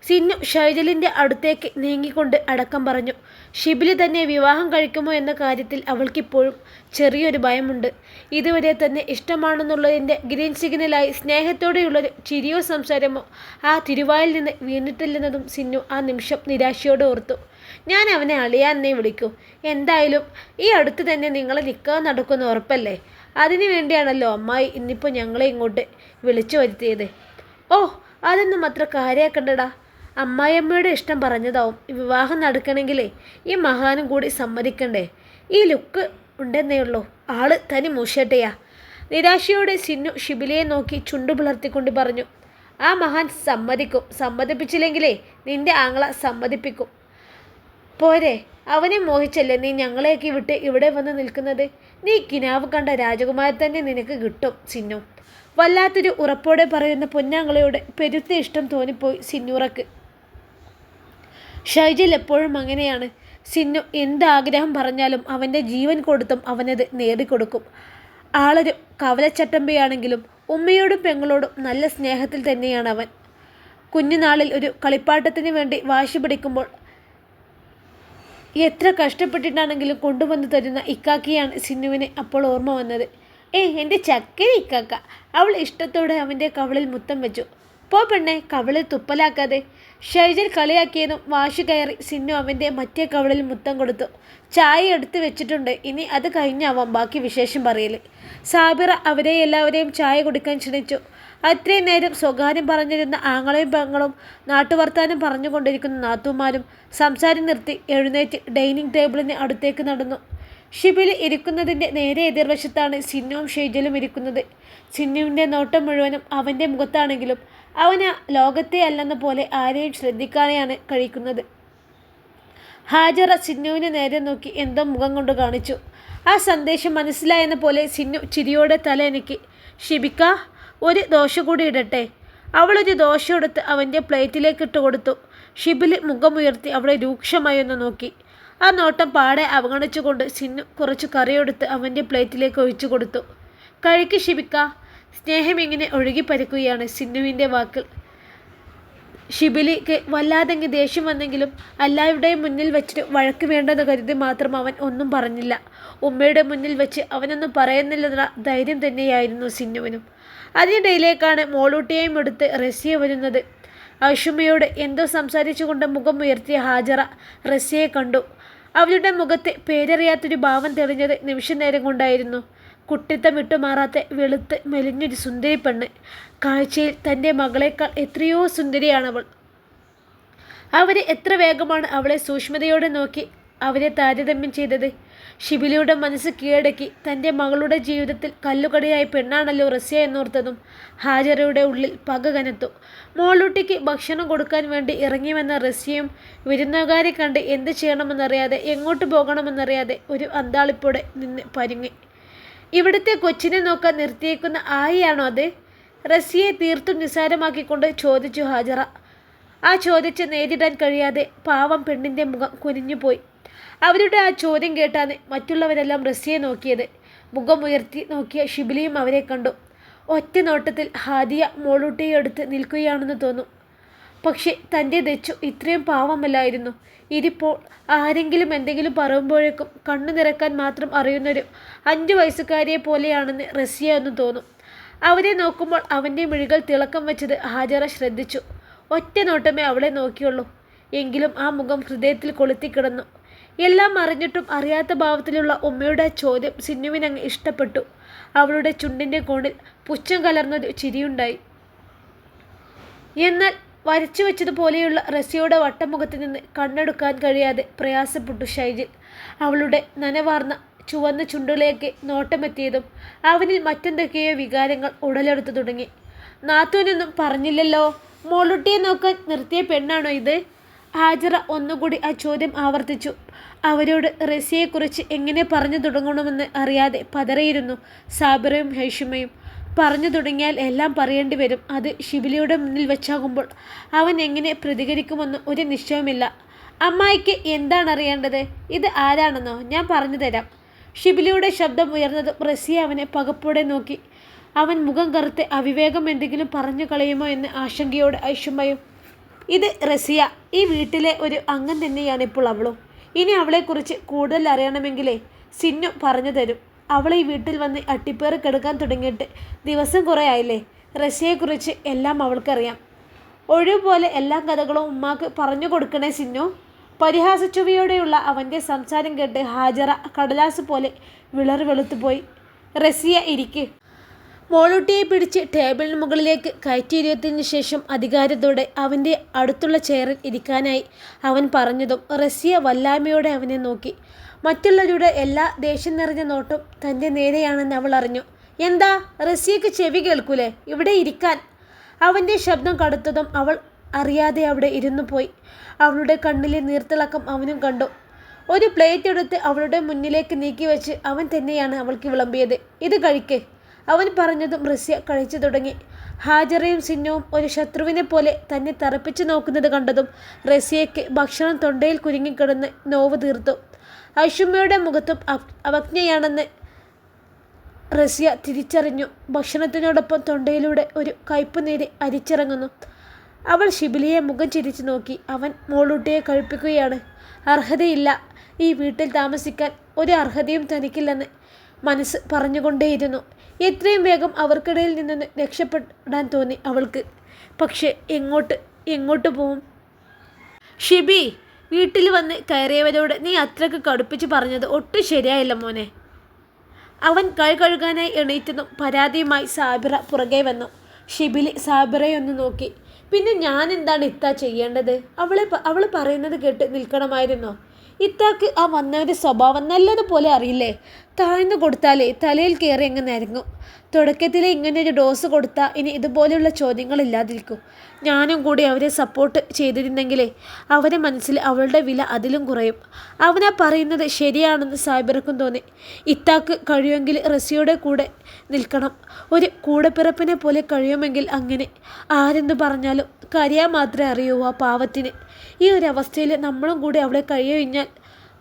[SPEAKER 1] സിന്നു ഷൈജലിൻ്റെ അടുത്തേക്ക് നീങ്ങിക്കൊണ്ട് അടക്കം പറഞ്ഞു. ഷിബിലി തന്നെ വിവാഹം കഴിക്കുമോ എന്ന കാര്യത്തിൽ അവൾക്കിപ്പോഴും ചെറിയൊരു ഭയമുണ്ട്. ഇതുവരെ തന്നെ ഇഷ്ടമാണെന്നുള്ളതിൻ്റെ ഗ്രീൻ സിഗ്നലായി സ്നേഹത്തോടെയുള്ളൊരു ചിരിയോ സംസാരമോ ആ തിരുവായിൽ നിന്ന് വീണിട്ടില്ലെന്നതും സിന്നു ആ നിമിഷം നിരാശയോടെ ഓർത്തു. ഞാൻ അവനെ അളിയാന്നേ വിളിക്കൂ. എന്തായാലും ഈ അടുത്ത് തന്നെ നിങ്ങളെ നിൽക്കാൻ നടക്കുന്ന ഉറപ്പല്ലേ? അതിനു വേണ്ടിയാണല്ലോ അമ്മായി ഇന്നിപ്പോൾ ഞങ്ങളെ ഇങ്ങോട്ട് വിളിച്ചു വരുത്തിയത്. ഓ, അതൊന്നും അത്ര കാര്യമാക്കണ്ടടാ. അമ്മായിയമ്മയുടെ ഇഷ്ടം പറഞ്ഞതാവും. വിവാഹം നടക്കണമെങ്കിലേ ഈ മഹാനും കൂടി സമ്മതിക്കണ്ടേ? ഈ ലുക്ക് ഉണ്ടെന്നേ ഉള്ളൂ, ആള് തനി മൂഷേട്ടയാ. നിരാശയോടെ സിന്നു ഷിബിലിയെ നോക്കി ചുണ്ടു പിളർത്തിക്കൊണ്ട് പറഞ്ഞു. ആ മഹാൻ സമ്മതിക്കും. സമ്മതിപ്പിച്ചില്ലെങ്കിലേ നിന്റെ ആങ്ങള സമ്മതിപ്പിക്കും. പോരെ, അവനെ മോഹിച്ചല്ലേ നീ ഞങ്ങളെയൊക്കെ വിട്ട് ഇവിടെ വന്ന് നിൽക്കുന്നത്? നീ കിനാവ് കണ്ട രാജകുമാരി തന്നെ നിനക്ക് കിട്ടും സിന്നു. വല്ലാത്തൊരു ഉറപ്പോടെ പറയുന്ന പൊന്നാങ്ങളയോട് പെരുത്ത ഇഷ്ടം തോന്നിപ്പോയി സിന്നൂറക്ക്. ഷൈജൽ എപ്പോഴും അങ്ങനെയാണ്. സിന്നു എന്താഗ്രഹം പറഞ്ഞാലും അവൻ്റെ ജീവൻ കൊടുത്തും അവനത് നേടിക്കൊടുക്കും. ആളൊരു കവലച്ചട്ടമ്പയാണെങ്കിലും ഉമ്മയോടും പെങ്ങളോടും നല്ല സ്നേഹത്തിൽ തന്നെയാണ് അവൻ. കുഞ്ഞുനാളിൽ ഒരു കളിപ്പാട്ടത്തിന് വേണ്ടി വാശി പിടിക്കുമ്പോൾ എത്ര കഷ്ടപ്പെട്ടിട്ടാണെങ്കിലും കൊണ്ടുവന്ന് തരുന്ന ഇക്കാക്കിയാണ് സിന്നുവിന് അപ്പോൾ ഓർമ്മ വന്നത്. എൻ്റെ ചക്കര ഇക്കാക്ക. അവൾ ഇഷ്ടത്തോടെ അവൻ്റെ കവളിൽ മുത്തം വെച്ചു. പോ പെണ്ണെ, കവളിൽ തുപ്പലാക്കാതെ. ഷൈജൽ കളിയാക്കിയതും വാശി കയറി സിന്നു അവൻ്റെ മറ്റേ കവളിൽ മുത്തം കൊടുത്തു. ചായ എടുത്ത് വെച്ചിട്ടുണ്ട്, ഇനി അത് കഴിഞ്ഞാവാം ബാക്കി വിശേഷം പറയൽ. സാബിറ അവരെ എല്ലാവരെയും ചായ കുടിക്കാൻ ക്ഷണിച്ചു. അത്രയും നേരം സ്വകാര്യം പറഞ്ഞിരുന്ന ആങ്ങളെയും പെങ്ങളും നാട്ടുവർത്താനം പറഞ്ഞുകൊണ്ടിരിക്കുന്ന നാത്തുമാരും സംസാരം നിർത്തി എഴുന്നേറ്റ് ഡൈനിങ് ടേബിളിന് അടുത്തേക്ക് നടന്നു. ഷിബിലി ഇരിക്കുന്നതിൻ്റെ നേരെ എതിർവശത്താണ് സിന്നുവും ഷൈജലും ഇരിക്കുന്നത്. സിന്നുവിൻ്റെ നോട്ടം മുഴുവനും അവൻ്റെ മുഖത്താണെങ്കിലും അവൻ ആ ലോകത്തെ അല്ലെന്ന പോലെ ആരെയും ശ്രദ്ധിക്കാതെയാണ് കഴിക്കുന്നത്. ഹാജറ സിന്നുവിന് നേരെ നോക്കി എന്തോ മുഖം കൊണ്ട് കാണിച്ചു. ആ സന്ദേശം മനസ്സിലായെന്ന പോലെ സിന്നു ചിരിയോടെ തല അനക്കി. ഷിബിക്ക, ഒരു ദോശ കൂടി ഇടട്ടെ? അവളൊരു ദോശ എടുത്ത് അവൻ്റെ പ്ലേറ്റിലേക്ക് ഇട്ട് കൊടുത്തു. ഷിബിലി മുഖമുയർത്തി അവളെ രൂക്ഷമായി ഒന്ന് നോക്കി. ആ നോട്ടം പാടെ അവഗണിച്ചുകൊണ്ട് സിന്നു കുറച്ച് കറിയെടുത്ത് അവൻ്റെ പ്ലേറ്റിലേക്ക് ഒഴിച്ചു കൊടുത്തു. കഴിക്ക് ഷിബിക്ക. സ്നേഹം ഇങ്ങനെ ഒഴുകിപ്പരിക്കുകയാണ് സിന്നുവിൻ്റെ വാക്കിൽ. ഷിബിലിക്ക് വല്ലാതെങ്കിൽ ദേഷ്യം വന്നെങ്കിലും എല്ലാവരുടെയും മുന്നിൽ വെച്ചിട്ട് വഴക്ക് വേണ്ടെന്ന് കരുതി മാത്രം അവൻ ഒന്നും പറഞ്ഞില്ല. ഉമ്മയുടെ മുന്നിൽ വെച്ച് അവനൊന്നും പറയുന്നില്ലെന്ന ധൈര്യം തന്നെയായിരുന്നു സിന്നുവിനും. അതിനിടയിലേക്കാണ് മോളൂട്ടിയെയും എടുത്ത് റസിയ വരുന്നത്. ഐഷുമ്മയോട് എന്തോ സംസാരിച്ചുകൊണ്ട് മുഖം ഉയർത്തിയ ഹാജറ റസിയയെ കണ്ടു. അവരുടെ മുഖത്തെ പേരറിയാത്തൊരു ഭാവം തെളിഞ്ഞത് നിമിഷനേരം കൊണ്ടായിരുന്നു. കുട്ടിത്തം വിട്ടുമാറാത്ത വെളുത്ത് മെലിഞ്ഞൊരു സുന്ദരി പെണ്ണ്. കാഴ്ചയിൽ തൻ്റെ മകളേക്കാൾ എത്രയോ സുന്ദരിയാണവൾ. അവരെ എത്ര വേഗമാണ് അവളെ സൂക്ഷ്മതയോടെ നോക്കി അവരെ താരതമ്യം ചെയ്തത്. ഷിബിലിയുടെ മനസ്സ് കീഴടക്കി. തൻ്റെ മകളുടെ ജീവിതത്തിൽ കല്ലുകടിയായ പെണ്ണാണല്ലോ റസിയ എന്നോർത്തതും ഹാജറയുടെ ഉള്ളിൽ പക കനത്തു. മോളൂട്ടിക്ക് ഭക്ഷണം കൊടുക്കാൻ വേണ്ടി ഇറങ്ങി വന്ന റസിയയും വിരുന്നുകാരെ കണ്ട് എന്ത് ചെയ്യണമെന്നറിയാതെ എങ്ങോട്ട് പോകണമെന്നറിയാതെ ഒരു അന്താളിപ്പോടെ നിന്ന് പരുങ്ങി. ഇവിടുത്തെ കൊച്ചിനെ നോക്കാൻ നിർത്തിയേക്കുന്ന ആയിയാണോ അത്? റസിയെ തീർത്തും നിസ്സാരമാക്കിക്കൊണ്ട് ചോദിച്ചു ഹാജറ. ആ ചോദിച്ച് നേരിടാൻ കഴിയാതെ പാവം പെണ്ണിൻ്റെ മുഖം കുനിഞ്ഞുപോയി. അവരുടെ ആ ചോദ്യം കേട്ടാണ് മറ്റുള്ളവരെല്ലാം റസിയെ നോക്കിയത്. മുഖമുയർത്തി നോക്കിയ ഷിബിലിയും അവരെ കണ്ടു. ഒറ്റ നോട്ടത്തിൽ ഹാദിയ മോളൂട്ടിയെ അടുത്ത് നിൽക്കുകയാണെന്ന് തോന്നും. പക്ഷേ തൻ്റെ ദച്ചു ഇത്രയും പാവമല്ലായിരുന്നു. ഇതിപ്പോൾ ആരെങ്കിലും എന്തെങ്കിലും പറയുമ്പോഴേക്കും കണ്ണു നിറക്കാൻ മാത്രം അറിയുന്നൊരു 5 വയസ്സുകാരിയെ പോലെയാണെന്ന് റസിയ എന്ന് തോന്നും. അവരെ നോക്കുമ്പോൾ അവൻ്റെ മിഴികൾ തിളക്കം വെച്ചത് ഹാജറ ശ്രദ്ധിച്ചു. ഒറ്റ നോട്ടമേ അവളെ നോക്കിയുള്ളൂ. എങ്കിലും ആ മുഖം ഹൃദയത്തിൽ കൊളുത്തിക്കിടന്നു. എല്ലാം അറിഞ്ഞിട്ടും അറിയാത്ത ഭാവത്തിലുള്ള ഉമ്മയുടെ ചോദ്യം സിന്നുവിനങ്ങ് ഇഷ്ടപ്പെട്ടു. അവളുടെ ചുണ്ടിൻ്റെ കോണിൽ പുച്ഛം കലർന്നൊരു ചിരിയുണ്ടായി. എന്നാൽ വരച്ചു വെച്ചതുപോലെയുള്ള റസിയയുടെ വട്ടമുഖത്ത് നിന്ന് കണ്ണെടുക്കാൻ കഴിയാതെ പ്രയാസപ്പെട്ടു ഷൈജിൽ. അവളുടെ നനവാർന്ന ചുവന്ന ചുണ്ടിലേക്ക് നോട്ടമെത്തിയതും അവനിൽ മറ്റെന്തൊക്കെയോ വികാരങ്ങൾ ഉടലെടുത്തു തുടങ്ങി. നാത്തൂനൊന്നും പറഞ്ഞില്ലല്ലോ. മോളൂട്ടിയെ നോക്കാൻ നിർത്തിയ പെണ്ണാണോ ഇത്? ഹാജറ ഒന്നുകൂടി ആ ചോദ്യം ആവർത്തിച്ചു. അവരോട് റസിയെക്കുറിച്ച് എങ്ങനെ പറഞ്ഞു തുടങ്ങണമെന്ന് അറിയാതെ പതറിയിരുന്നു സാബിറയും ഹൈഷുമയും. പറഞ്ഞു തുടങ്ങിയാൽ എല്ലാം പറയേണ്ടി വരും. അത് ഷിബിലിയുടെ മുന്നിൽ വെച്ചാകുമ്പോൾ അവൻ എങ്ങനെ പ്രതികരിക്കുമെന്ന് ഒരു നിശ്ചയവുമില്ല. അമ്മായിക്ക് എന്താണ് അറിയേണ്ടത്? ഇത് ആരാണെന്നോ? ഞാൻ പറഞ്ഞു തരാം. ഷിബിലിയുടെ ശബ്ദം ഉയർന്നതും റസിയ അവനെ പകപ്പോടെ നോക്കി. അവൻ മുഖം കറുത്ത് അവിവേകം എന്തെങ്കിലും പറഞ്ഞു കളയുമോ എന്ന് ആശങ്കയോടെ ഐഷുമ്മയും. ഇത് റസിയ, ഈ വീട്ടിലെ ഒരു അംഗം തന്നെയാണിപ്പോൾ അവളും. ഇനി അവളെക്കുറിച്ച് കൂടുതൽ അറിയണമെങ്കിലേ സിന്നു പറഞ്ഞു തരും. അവൾ ഈ വീട്ടിൽ വന്ന് അട്ടിപ്പേറി കിടക്കാൻ തുടങ്ങിയിട്ട് ദിവസം കുറേ ആയില്ലേ. റസിയെക്കുറിച്ച് എല്ലാം അവൾക്കറിയാം. ഒഴിവുപോലെ എല്ലാ കഥകളും ഉമ്മാക്ക് പറഞ്ഞു കൊടുക്കണേ സിന്നു. പരിഹാസച്ചുവയോടെയുള്ള അവൻ്റെ സംസാരം കേട്ട് ഹാജറ കടലാസ് പോലെ വിളറി വെളുത്തുപോയി. റസിയ ഇരിക്ക്. മോളൂട്ടിയെ പിടിച്ച് ടേബിളിന് മുകളിലേക്ക് കയറ്റിയിരുത്തിയതിനു ശേഷം അധികാരത്തോടെ അവൻ്റെ അടുത്തുള്ള ചെയറിൽ ഇരിക്കാനായി അവൻ പറഞ്ഞതും റസിയ വല്ലായ്മയോടെ അവനെ നോക്കി. മറ്റുള്ളവരുടെ എല്ലാ ദേഷ്യം നിറഞ്ഞ നോട്ടും തൻ്റെ നേരെയാണെന്ന് അവൾ അറിഞ്ഞു. എന്താ, റസിയക്ക് ചെവി കേൾക്കൂലേ? ഇവിടെ ഇരിക്കാൻ. അവൻ്റെ ശബ്ദം കടുത്തതും അവൾ അറിയാതെ അവിടെ ഇരുന്നു പോയി. അവളുടെ കണ്ണിലെ നീർത്തിളക്കം അവനും കണ്ടു. ഒരു പ്ലേറ്റ് എടുത്ത് അവളുടെ മുന്നിലേക്ക് നീക്കി വെച്ച് അവൻ തന്നെയാണ് അവൾക്ക് വിളമ്പിയത്. ഇത് കഴിക്ക്. അവൻ പറഞ്ഞതും റസിയ കഴിച്ചു തുടങ്ങി. ഹാജറയും സിന്നുവും ഒരു ശത്രുവിനെ പോലെ തന്നെ തറപ്പിച്ചു നോക്കുന്നത് കണ്ടതും റസിയയ്ക്ക് ഭക്ഷണം തൊണ്ടയിൽ കുരുങ്ങിക്കിടന്ന് നോവ് തീർത്തു. ഐഷുമ്മയുടെ മുഖത്തും അവജ്ഞയാണെന്ന് റസിയ തിരിച്ചറിഞ്ഞു. ഭക്ഷണത്തിനോടൊപ്പം തൊണ്ടയിലൂടെ ഒരു കയ്പുനീര് അരിച്ചിറങ്ങുന്നു. അവൾ ഷിബിലിയെ മുഖം ചിരിച്ചു നോക്കി. അവൻ മോളൂട്ടിയെ കഴിപ്പിക്കുകയാണ്. അർഹതയില്ല. ഈ വീട്ടിൽ താമസിക്കാൻ ഒരു അർഹതയും തനിക്കില്ലെന്ന് മനസ്സ് പറഞ്ഞുകൊണ്ടേയിരുന്നു. എത്രയും വേഗം അവർക്കിടയിൽ നിന്ന് രക്ഷപ്പെടാൻ തോന്നി അവൾക്ക്. പക്ഷേ എങ്ങോട്ട് പോവും? ഷിബി, വീട്ടിൽ വന്ന് കയറിയവരോട് നീ അത്രയ്ക്ക് കടുപ്പിച്ച് പറഞ്ഞത് ഒട്ടും ശരിയായില്ല മോനെ. അവൻ കൈ കഴുകാനായി എണീറ്റതും പരാതിയുമായി സാബിറ പുറകെ വന്നു. ഷിബിലി സാബിറയൊന്ന് നോക്കി. പിന്നെ ഞാൻ എന്താണ് ഇത്താ ചെയ്യേണ്ടത്? അവൾ പറയുന്നത് കേട്ട് നിൽക്കണമായിരുന്നോ? ഇത്താക്ക് ആ വന്നവൻ്റെ സ്വഭാവം നല്ലതുപോലെ അറിയില്ലേ? താഴ്ന്നു കൊടുത്താലേ തലയിൽ കയറി അങ്ങ് നിരങ്ങും. തുടക്കത്തിലെ ഇങ്ങനെയൊരു ഡോസ് കൊടുത്താൽ ഇനി ഇതുപോലെയുള്ള ചോദ്യങ്ങളില്ലാതിരിക്കും. ഞാനും കൂടി അവരെ സപ്പോർട്ട് ചെയ്തിരുന്നെങ്കിലേ അവരെ മനസ്സിൽ അവളുടെ വില അതിലും കുറയും. അവനാ പറയുന്നത് ശരിയാണെന്ന് സാബിറക്കും തോന്നി. ഇത്താക്ക് കഴിയുമെങ്കിൽ റസിയുടെ കൂടെ നിൽക്കണം. ഒരു കൂടെപ്പിറപ്പിനെ പോലെ കഴിയുമെങ്കിൽ അങ്ങനെ. ആരെന്തു പറഞ്ഞാലും കരയാൻ മാത്രമേ അറിയൂ ആ പാവത്തിന്. ഈ ഒരു അവസ്ഥയിൽ നമ്മളും കൂടി അവളെ കഴിയുകഴിഞ്ഞാൽ.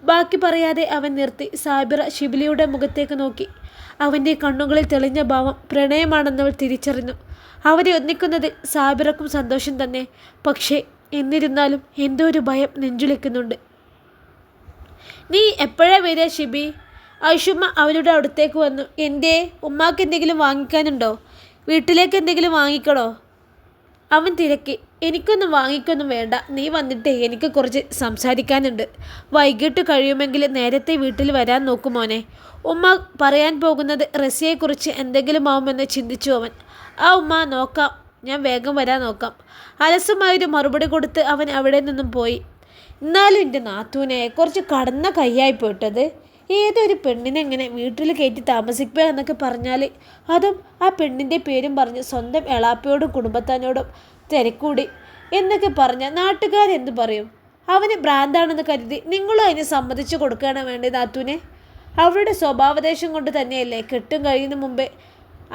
[SPEAKER 1] ബാക്കി പറയാതെ അവൻ നിർത്തി. സാബിറ ഷിബിലിയുടെ മുഖത്തേക്ക് നോക്കി. അവൻ്റെ കണ്ണുകളിൽ തെളിഞ്ഞ ഭാവം പ്രണയമാണെന്നവൾ തിരിച്ചറിഞ്ഞു. അവരെ ഒന്നിക്കുന്നതിൽ സാബിറക്കും സന്തോഷം തന്നെ. പക്ഷേ എന്നിരുന്നാലും എന്തോ ഒരു ഭയം നെഞ്ചുളിക്കുന്നുണ്ട്. നീ എപ്പോഴാണ് വരിക ഷിബി? ഐഷുമ്മ അവരുടെ അടുത്തേക്ക് വന്നു. എന്തേ, ഉമ്മാക്ക് എന്തെങ്കിലും വാങ്ങിക്കാനുണ്ടോ? വീട്ടിലേക്ക് എന്തെങ്കിലും വാങ്ങിക്കണോ? അവൻ തിരക്കി. എനിക്കൊന്നും വാങ്ങിക്കൊന്നും വേണ്ട, നീ വന്നിട്ട് എനിക്ക് കുറച്ച് സംസാരിക്കാനുണ്ട്. വൈകിട്ട് കഴിയുമെങ്കിൽ നേരത്തെ വീട്ടിൽ വരാൻ നോക്കുമോനെ. ഉമ്മ പറയാൻ പോകുന്നത് റസിയെക്കുറിച്ച് എന്തെങ്കിലും ആവുമെന്ന് ചിന്തിച്ചു അവൻ. ആ ഉമ്മ, നോക്കാം, ഞാൻ വേഗം വരാൻ നോക്കാം. അലസമായൊരു മറുപടി കൊടുത്ത് അവൻ അവിടെ നിന്നും പോയി. എന്നാലും എൻ്റെ നാത്തൂനെ കുറച്ച് കടന്ന കൈയായി പോയിട്ടത്. ഏതൊരു പെണ്ണിനെ എങ്ങനെ വീട്ടിൽ കയറ്റി താമസിക്കുക എന്നൊക്കെ പറഞ്ഞാൽ, അതും ആ പെണ്ണിൻ്റെ പേരും പറഞ്ഞ് സ്വന്തം എളാപ്പയോടും കുടുംബത്താനോടും തിരക്കൂടി എന്നൊക്കെ പറഞ്ഞാൽ നാട്ടുകാരെന്തു പറയും? അവന് ഭ്രാന്താണെന്ന് കരുതി നിങ്ങളും അതിന് സമ്മതിച്ചു കൊടുക്കുകയാണ് വേണ്ടത് നാത്തൂനെ. അവളുടെ സ്വഭാവദേശം കൊണ്ട് തന്നെയല്ലേ കെട്ടും കഴിയുന്ന മുമ്പേ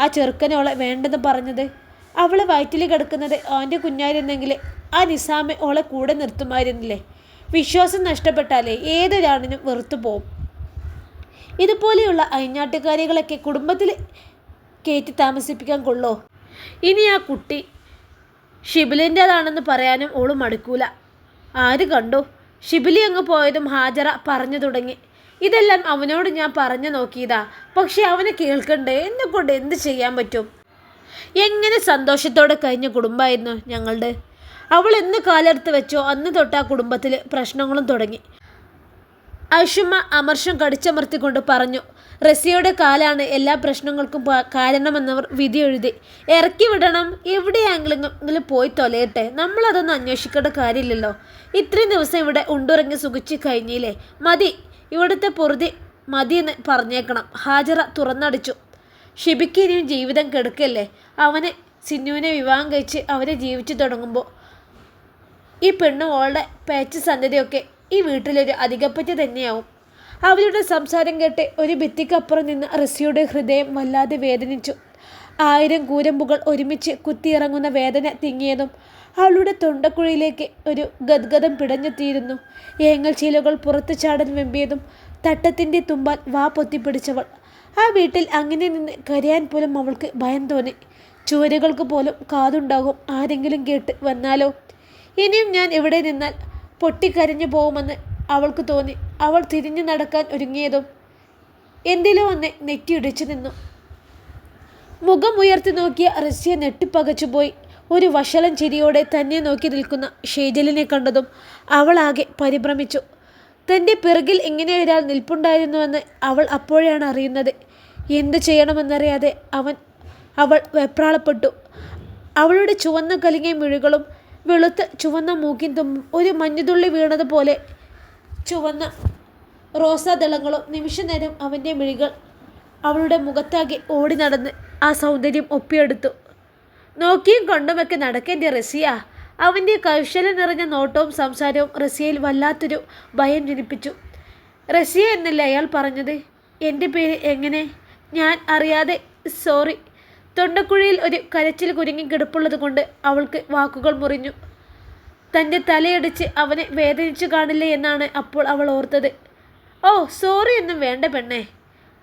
[SPEAKER 1] ആ ചെറുക്കനോളെ വേണ്ടെന്ന് പറഞ്ഞത്. അവളെ വയറ്റിൽ കിടക്കുന്നത് അവൻ്റെ കുഞ്ഞായിരുന്നെങ്കിൽ ആ നിസാമെ ഓളെ കൂടെ നിർത്തുമായിരുന്നില്ലേ? വിശ്വാസം നഷ്ടപ്പെട്ടാലേ ഏതൊരാണിനും വെറുത്തു പോവും. ഇതുപോലെയുള്ള അയഞ്ഞാട്ടുകാരികളൊക്കെ കുടുംബത്തിൽ കയറ്റി താമസിപ്പിക്കാൻ കൊള്ളോ? ഇനി ആ കുട്ടി ഷിബിലിൻ്റെതാണെന്ന് പറയാനും ഓള് മടുക്കൂല. ആര് കണ്ടു? ഷിബിലി അങ്ങ് പോയതും ഹാജറ പറഞ്ഞു തുടങ്ങി. ഇതെല്ലാം അവനോട് ഞാൻ പറഞ്ഞു നോക്കിയതാ, പക്ഷെ അവനെ കേൾക്കണ്ടേ? എന്നെക്കൊണ്ട് എന്ത് ചെയ്യാൻ പറ്റും? എങ്ങനെ സന്തോഷത്തോടെ കഴിഞ്ഞ കുടുംബമായിരുന്നു ഞങ്ങളുടെ. അവൾ എന്ന് കാലെടുത്ത് വെച്ചോ അന്ന് തൊട്ട് ആ കുടുംബത്തിൽ പ്രശ്നങ്ങളും തുടങ്ങി. ഐഷുമ്മ അമർഷം കടിച്ചമർത്തിക്കൊണ്ട് പറഞ്ഞു. റസിയയുടെ കാലാണ് എല്ലാ പ്രശ്നങ്ങൾക്കും കാരണമെന്നവർ വിധി എഴുതി. ഇറക്കി വിടണം, എവിടെയെങ്കിലും പോയി തൊലയട്ടെ, നമ്മളതൊന്നും അന്വേഷിക്കേണ്ട കാര്യമില്ലല്ലോ. ഇത്രയും ദിവസം ഇവിടെ ഉണ്ടുറങ്ങി സുഖിച്ച് കഴിഞ്ഞില്ലേ, മതി, ഇവിടുത്തെ പൊറുതി മതിയെന്ന് പറഞ്ഞേക്കണം. ഹാജറ തുറന്നടിച്ചു. ഷിബിക്ക് ഇനിയും ജീവിതം കെടുക്കല്ലേ? അവനെ സിന്നുവിനെ വിവാഹം കഴിച്ച് അവരെ ജീവിച്ചു തുടങ്ങുമ്പോൾ ഈ പെണ്ണും ഓളുടെ പേച്ച് സന്ധതിയൊക്കെ ഈ വീട്ടിലൊരു അധികപ്പറ്റ് തന്നെയാവും. അവരുടെ സംസാരം കേട്ട് ഒരു ഭിത്തിക്കപ്പുറം നിന്ന് റസിയുടെ ഹൃദയം വല്ലാതെ വേദനിച്ചു. 1000 കൂരമ്പുകൾ ഒരുമിച്ച് കുത്തിയിറങ്ങുന്ന വേദന തിങ്ങിയതും അവളുടെ തൊണ്ടക്കുഴിയിലേക്ക് ഒരു ഗദ്ഗതം പിടഞ്ഞെത്തിയിരുന്നു. ഏങ്ങൽ ചീലകൾ പുറത്തു ചാടൻ വെമ്പിയതും തട്ടത്തിൻ്റെ തുമ്പാൽ വാ പൊത്തിപ്പിടിച്ചവൾ. ആ വീട്ടിൽ അങ്ങനെ നിന്ന് കരയാൻ പോലും അവൾക്ക് ഭയം തോന്നി. ചുവരുകൾക്ക് പോലും കാതുണ്ടാകും, ആരെങ്കിലും കേട്ട് വന്നാലോ? ഇനിയും ഞാൻ ഇവിടെ നിന്നാൽ പൊട്ടിക്കരഞ്ഞു പോകുമെന്ന് അവൾക്ക് തോന്നി. അവൾ തിരിഞ്ഞു നടക്കാൻ ഒരുങ്ങിയതും എന്തിലോ ഒന്ന് നെറ്റിയിടിച്ചു നിന്നു. മുഖം ഉയർത്തി നോക്കിയ റസിയ നെട്ടിപ്പകച്ചുപോയി. ഒരു വഷളൻ ചിരിയോടെ തന്നെ നോക്കി നിൽക്കുന്ന ഷേജലിനെ കണ്ടതും അവളാകെ പരിഭ്രമിച്ചു. തൻ്റെ പിറകിൽ ഇങ്ങനെ ഒരാൾ നിൽപ്പുണ്ടായിരുന്നുവെന്ന് അവൾ അപ്പോഴാണ് അറിയുന്നത്. എന്ത് ചെയ്യണമെന്നറിയാതെ അവൾ വെപ്രാളപ്പെട്ടു. അവളുടെ ചുവന്ന കലിങ്ങിയ മിഴികളും വെളുത്ത ചുവന്ന മൂക്കിൻ തുമ്പും ഒരു മഞ്ഞുതുള്ളി വീണതുപോലെ ചുവന്ന റോസാദളങ്ങളും നിമിഷനേരം അവൻ്റെ മിഴികൾ അവളുടെ മുഖത്താകെ ഓടി നടന്ന് ആ സൗന്ദര്യം ഒപ്പിയെടുത്തു. നോക്കിയും കണ്ടുമൊക്കെ നടക്കേണ്ട റസിയ. അവൻ്റെ കൗശലം നിറഞ്ഞ നോട്ടവും സംസാരവും റസിയയിൽ വല്ലാത്തൊരു ഭയം ജനിപ്പിച്ചു. റസിയ എന്നല്ലേ അയാൾ പറഞ്ഞത്? എൻ്റെ പേര് എങ്ങനെ? ഞാൻ അറിയാതെ, സോറി. തൊണ്ടക്കുഴിയിൽ ഒരു കരച്ചിൽ കുരുങ്ങി കിടപ്പുള്ളത് കൊണ്ട് അവൾക്ക് വാക്കുകൾ മുറിഞ്ഞു. തൻ്റെ തലയടിച്ച് അവനെ വേദനിച്ചു കാണില്ലേ എന്നാണ് അപ്പോൾ അവൾ ഓർത്തത്. ഓ, സോറി ഒന്നും വേണ്ട പെണ്ണേ.